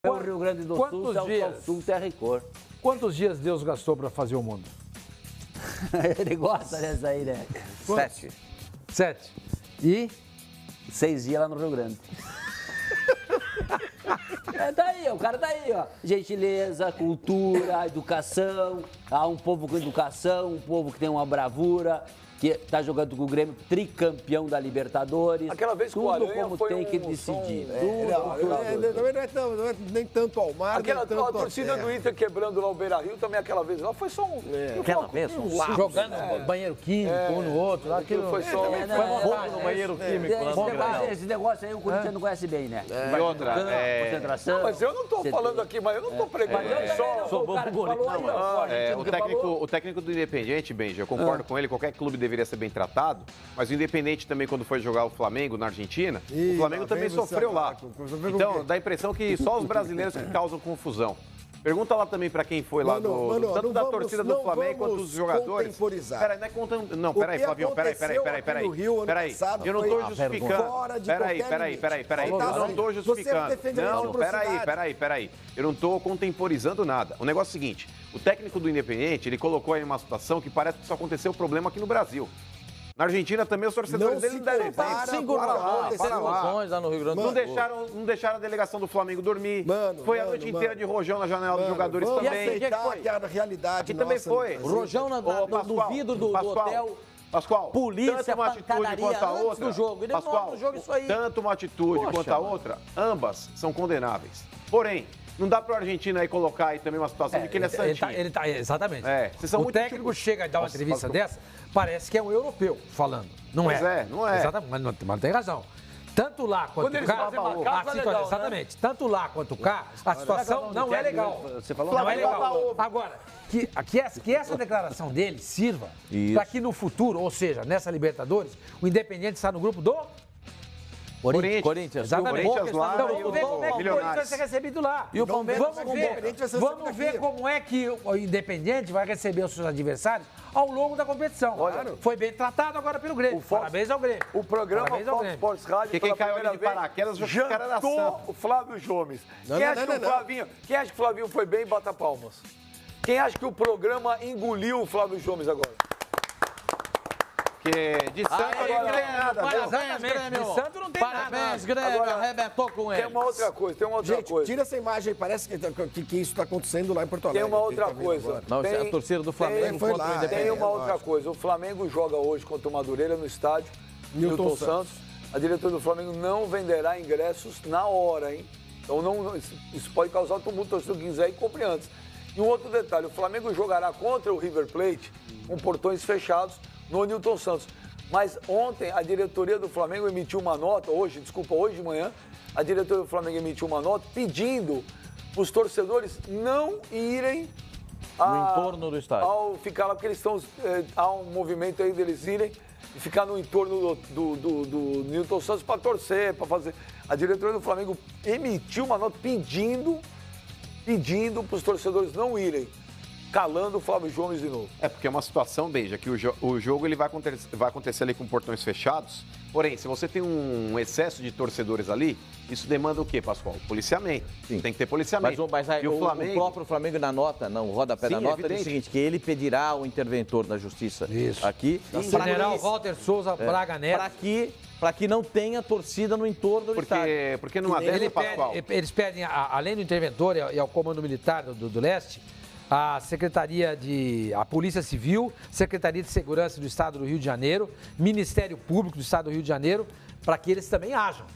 É o Rio Grande do Sul, Celso Sul, terra e cor. Quantos dias Deus gastou para fazer o mundo? Ele gosta dessa aí, né? 7. E? 6 dias lá no Rio Grande. Tá aí, o cara tá aí, ó. Gentileza, cultura, educação. Um povo com educação, um povo que tem uma bravura, que tá jogando com o Grêmio, tricampeão da Libertadores. Aquela vez que o tudo Aranha como foi tem que um decidir. Também não é nem tanto ao mar, Aquela nem tanto a torcida do Inter quebrando lá o Beira-Rio também aquela vez lá foi só um... Aquela vez, jogando banheiro químico um no outro. Aquilo foi só... foi vontade no banheiro químico. Esse negócio aí o Corinthians não conhece bem, né? E outra, concentração. Mas eu não tô falando aqui, mas eu não tô pregando Sou bom pro o técnico do Independiente, Benji, eu concordo com ele, qualquer clube deveria ser bem tratado, mas o Independiente também, quando foi jogar o Flamengo na Argentina, o Flamengo também sofreu lá. Então, dá a impressão que só os brasileiros que causam confusão. Pergunta lá também pra quem foi lá, tanto da torcida do Flamengo quanto dos jogadores. Peraí, não é contando. Não, peraí, Flavinho, peraí. Eu não tô justificando. Peraí. Eu não tô justificando. Não, peraí. Eu não tô contemporizando nada. O negócio é o seguinte: o técnico do Independente, ele colocou aí uma situação que parece que só aconteceu o problema aqui no Brasil. Na Argentina também os torcedores dele não deram lá no Rio Grande do Sul. Não deixaram a delegação do Flamengo dormir. Foi a noite inteira de rojão na janela dos jogadores também. Que a realidade aqui também foi. Rojão no vidro do hotel. Pascoal, polícia, tanto uma atitude quanto a outra. Do jogo. Pascoal, tanto uma atitude quanto a outra, ambas são condenáveis. Porém, não dá para o argentino aí colocar aí também uma situação de que ele é santinho. Exatamente. O técnico chega e dá uma entrevista dessa, parece que é um europeu falando. Não é. Não é. Exatamente, mas tem razão. Tanto lá quanto cá, legal, exatamente. Né? Tanto lá quanto cá, a situação não é legal. Você falou não é legal. Agora, que essa declaração dele sirva para que no futuro, ou seja, nessa Libertadores, o Independente está no grupo do Corinthians. Exatamente. Corinthians lá, então, vamos ver como é que o Corinthians vai ser recebido lá. E o Palmeiras Vamos ver como é que o Independente vai receber os seus adversários ao longo da competição. Foi bem tratado agora pelo Grêmio. Parabéns ao Grêmio. O programa Fox Sports Rádio, que quem caiu ali de paraquedas jantou o Flávio Gomes. Quem acha que o Flavinho foi bem, bata palmas. Quem acha que o programa engoliu o Flávio Gomes agora? De Santo não tem nada. De Santo não tem nada. Parabéns, Grêmio, arrebentou com ele. Tem uma outra coisa, Gente, tira essa imagem aí, parece que isso está acontecendo lá em Porto Alegre. Tem uma outra coisa. Não, a torcida do Flamengo foi contra o lá, Independente. Tem uma outra coisa. O Flamengo joga hoje contra o Madureira no estádio Newton Santos. A diretora do Flamengo não venderá ingressos na hora, hein? Então isso pode causar tumulto, se você quiser, e compre antes. E um outro detalhe, o Flamengo jogará contra o River Plate com portões fechados no Newton Santos. Mas ontem a diretoria do Flamengo emitiu uma nota, hoje de manhã, a diretoria do Flamengo emitiu uma nota pedindo os torcedores não irem no entorno do estádio. Ao ficar lá, porque eles estão. Há um movimento aí deles irem e ficar no entorno do Newton Santos para torcer, para fazer. A diretoria do Flamengo emitiu uma nota pedindo para os torcedores não irem, calando o Flávio Gomes de novo. Porque é uma situação, Beija, que o jogo ele vai acontecer ali com portões fechados. Porém, se você tem um excesso de torcedores ali, isso demanda o quê, Pascoal? Policiamento. Sim. Tem que ter policiamento. Mas aí, o próprio Flamengo na nota, no rodapé da nota, diz o seguinte, que ele pedirá ao interventor da Justiça aqui... General Walter Souza Braga Neto. Para que não tenha torcida no entorno do estádio. Porque não há dessa, Pascoal. Eles pedem, além do interventor e ao Comando Militar do Leste, a Polícia Civil, Secretaria de Segurança do Estado do Rio de Janeiro, Ministério Público do Estado do Rio de Janeiro, para que eles também ajam.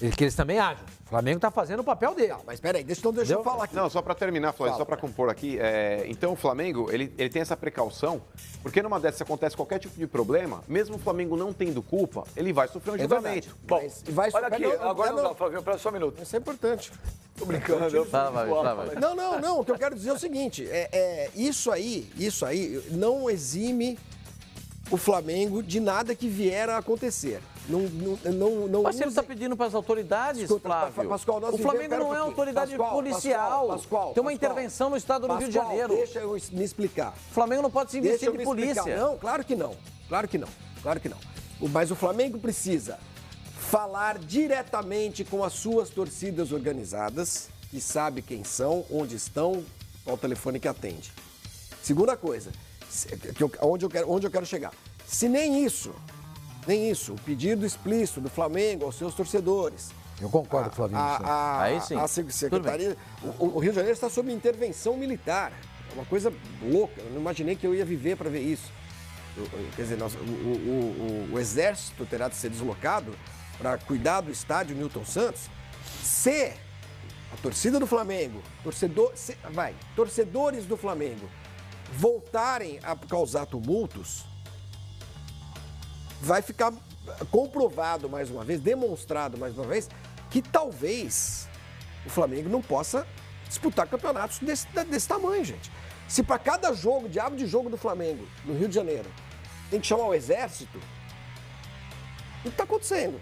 O Flamengo está fazendo o papel dele. Mas peraí, deixa eu falar aqui. Não, só para terminar, Flávio, só para compor aqui. Então o Flamengo, ele tem essa precaução, porque numa dessas acontece qualquer tipo de problema, mesmo o Flamengo não tendo culpa, ele vai sofrer um julgamento. Bom, olha aqui, agora não dá, Flavinho, presta só um minuto. Isso é importante. Tô brincando. Não, o que eu quero dizer é o seguinte, isso aí não exime o Flamengo de nada que vier a acontecer. Mas você está pedindo para as autoridades, Flávio. Pascoal, o Flamengo não é autoridade policial. Tem uma intervenção no estado do Rio de Janeiro. Deixa eu me explicar. O Flamengo não pode se investir de polícia. Não, claro que não. Mas o Flamengo precisa falar diretamente com as suas torcidas organizadas, que sabe quem são, onde estão, qual o telefone que atende. Segunda coisa, onde eu quero chegar. Se nem isso, o pedido explícito do Flamengo aos seus torcedores. Eu concordo, Flavinho. Aí sim. A secretaria, o Rio de Janeiro está sob intervenção militar. É uma coisa louca. Eu não imaginei que eu ia viver para ver isso. Quer dizer, o Exército terá de ser deslocado para cuidar do estádio Newton Santos. Se a torcida do Flamengo, torcedores do Flamengo, voltarem a causar tumultos, vai ficar comprovado mais uma vez, demonstrado mais uma vez, que talvez o Flamengo não possa disputar campeonatos desse tamanho, gente. Se para cada diabo de jogo do Flamengo no Rio de Janeiro tem que chamar o Exército, o que está acontecendo?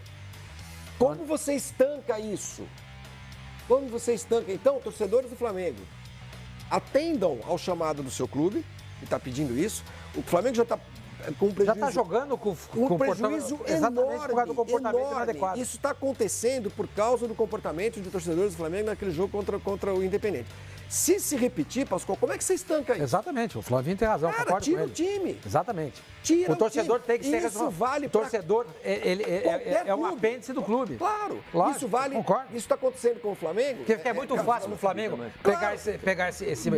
Como você estanca isso? Como você estanca? Então, torcedores do Flamengo, atendam ao chamado do seu clube, que está pedindo isso. O Flamengo já está com um prejuízo... Já está jogando com um prejuízo exatamente por causa do comportamento inadequado. Isso está acontecendo por causa do comportamento de torcedores do Flamengo naquele jogo contra o Independente. Se repetir, Pascoal, como é que você estanca isso? Exatamente, o Flavinho tem razão, Cara, concordo tira com ele. o time. Exatamente. Tira o torcedor time. tem que ser Isso responsável. vale O torcedor, ele é um clube. apêndice do clube. Claro. Lógico, Isso vale. concordo. Isso está acontecendo com o Flamengo. Porque é muito fácil no Flamengo pegar esse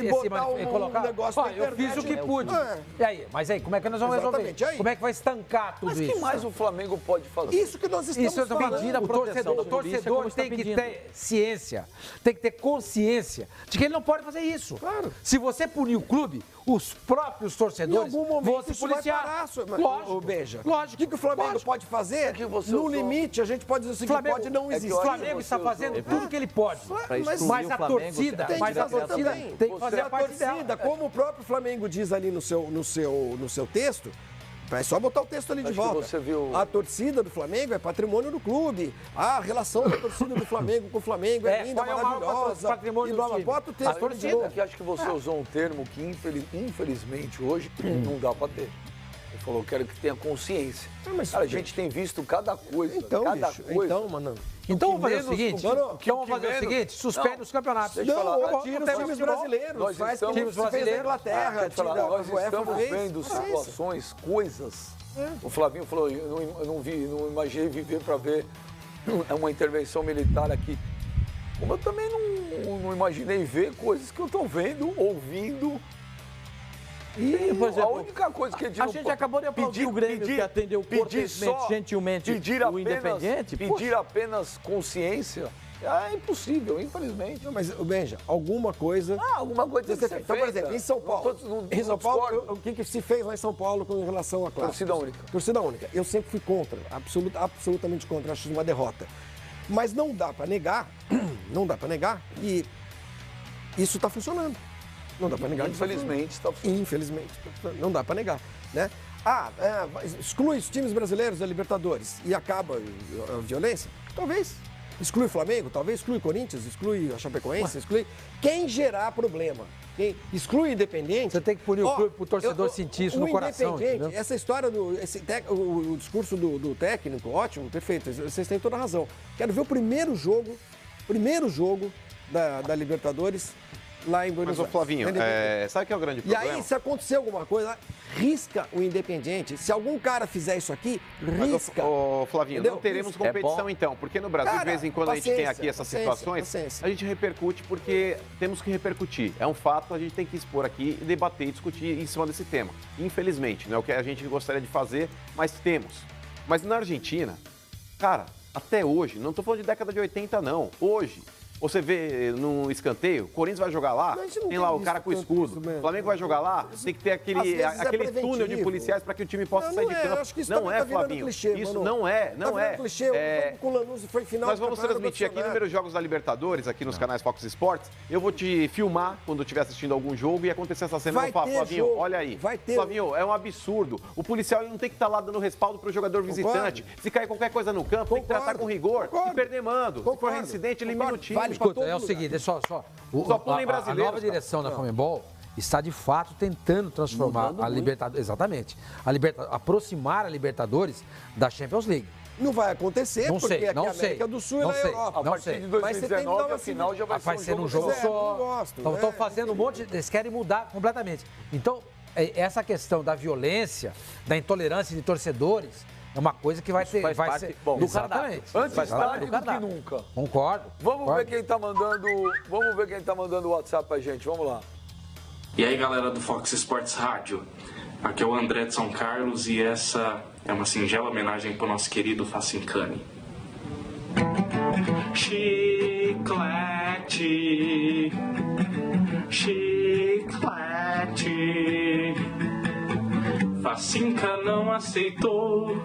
botar e colocar. negócio Ó, na eu fiz o internet, que né? pude. É. E aí? Mas aí, como é que nós vamos resolver? Exatamente, aí. Como é que vai estancar tudo Mas isso? que mais o Flamengo pode fazer? Isso que nós estamos Isso eu tô falando. pedindo a proteção da o polícia, torcedor como está tem que pedindo. ter ciência, tem que ter consciência de que ele não pode fazer isso. Claro. Se você punir o clube, os próprios Em torcedores algum vão momento se isso vai policiar. parar, Lógico. Beija. Lógico. O que o Flamengo Lógico. pode fazer? que você No usou- limite, a gente pode dizer o seguinte, Flamengo- pode não é que existir. eu O acho Flamengo que está você fazendo usou- tudo que ele pode. Pra excluir Mas o a Flamengo, torcida, tem que mas a fazer torcida também. tem que fazer a parte torcida, dela. como o próprio Flamengo diz ali no seu texto, é só botar o texto ali de Acho que volta. você viu- A torcida do Flamengo é patrimônio do clube. A relação da torcida do Flamengo com o Flamengo é linda, qual é o maior maravilhosa. patrimônio E blá, do blá, time? bota o A texto ali de torcida novo. que acho que você usou um termo que infelizmente hoje não dá para ter. Ele falou, quero que tenha consciência. mas- Cara, a gente tem visto cada coisa, Então, cada bicho, coisa. então, mano. Então que vamos fazer o menos- seguinte. o que- Então vamos que fazer o menos- seguinte, suspende Não, os campeonatos. deixa eu Não, falar, tira os tem times futebol. brasileiros. Nós Faz estamos- como se fez na brasileiros. Inglaterra. Quer falar, tira- nós a UEFA estamos fez. vendo Paciência. situações, coisas. O Flavinho falou, eu não imaginei viver para ver uma intervenção militar aqui. Como eu também não imaginei ver coisas que eu estou vendo, ouvindo. E, por A exemplo, única coisa que a gente acabou de aplaudir o Grêmio, que atendeu cortesmente, gentilmente o Independiente. Pedir apenas consciência é impossível, infelizmente. Não, mas, Benja, alguma coisa... Alguma coisa tem que ser Então, por feita. exemplo, em São Paulo, em São Paulo, o que se fez lá em São Paulo com relação à classe? Torcida única. Torcida única. Eu sempre fui contra, absolutamente contra, acho uma derrota. Mas não dá para negar, que isso está funcionando. Não dá para negar. que isso tá Infelizmente, está funcionando. Infelizmente, não dá para negar, né? Exclui os times brasileiros da Libertadores e acaba a violência? Talvez. Exclui o Flamengo, talvez exclui o Corinthians, exclui a Chapecoense, exclui... Quem gerar problema? Quem exclui o Independente... Você tem que punir o clube pro torcedor sentir isso no coração, Independente, entendeu? essa história o discurso do técnico, ótimo, perfeito, vocês têm toda a razão. Quero ver o primeiro jogo da Libertadores lá em Buenos Mas, ô Aires. Flavinho, Independente. sabe que é o grande E problema? aí, se acontecer alguma coisa, risca o Independiente. Se algum cara fizer isso aqui, risca. Ô, Flavinho, Entendeu? não teremos Isso. competição então, porque no Brasil, Cara, de vez em quando, a gente tem paciência, aqui essas paciência, situações, paciência. a gente repercute porque temos que repercutir. É um fato, a gente tem que expor aqui, e debater e discutir em cima desse tema. Infelizmente, não é o que a gente gostaria de fazer, mas temos. Mas na Argentina, cara, até hoje, não estou falando de década de 80 não, hoje... Você vê no escanteio, o Corinthians vai jogar lá, Mas a gente não tem tem lá o visto cara com o tanto escudo. isso mesmo. O Flamengo vai jogar lá, tem que ter Às aquele vezes é túnel de preventivo. policiais para que o time possa Não, sair não de é, campo. acho que isso Não também é, tá virando Flavinho. clichê, Isso mano. não é, Tá não é. virando clichê, o jogo com o Lanús foi final Nós do vamos campeonato transmitir aqui nacional. inúmeros jogos da Libertadores, aqui nos canais Fox Sports. Eu vou te filmar quando estiver assistindo algum jogo e acontecer essa cena. Vai Eu vou falar, ter Flavinho, jogo, olha aí. vai ter. Flavinho, é um absurdo. O policial ele não tem que estar lá dando respaldo para o jogador visitante. Se cair qualquer coisa no campo, tem que tratar com rigor. Se perder mando. Se for Concordo. reincidente, elimina o Concordo. time. Vale pra Escuta, todo é o lugar. seguinte, só pula em a brasileiros, nova cara. direção da Conmebol está de fato tentando transformar a Libertadores, exatamente, aproximar a Libertadores da Champions League. Não vai acontecer, Não porque sei, aqui não é a América sei, do Sul e não na sei, Europa. A partir de 2019, a final já vai ser um jogo só. só. Não gosto, Então, estão fazendo um monte, eles querem mudar completamente. Então, essa questão da violência, da intolerância de torcedores, é uma coisa que vai ser... parte ser do exatamente. Antes Faz parte tarde do que nunca. Concordo. Vamos ver quem tá mandando o WhatsApp pra gente. Vamos lá. E aí, galera do Fox Sports Rádio. Aqui é o André de São Carlos e essa é uma singela homenagem pro nosso querido Facincani. Chiclete, chiclete, Facinca não aceitou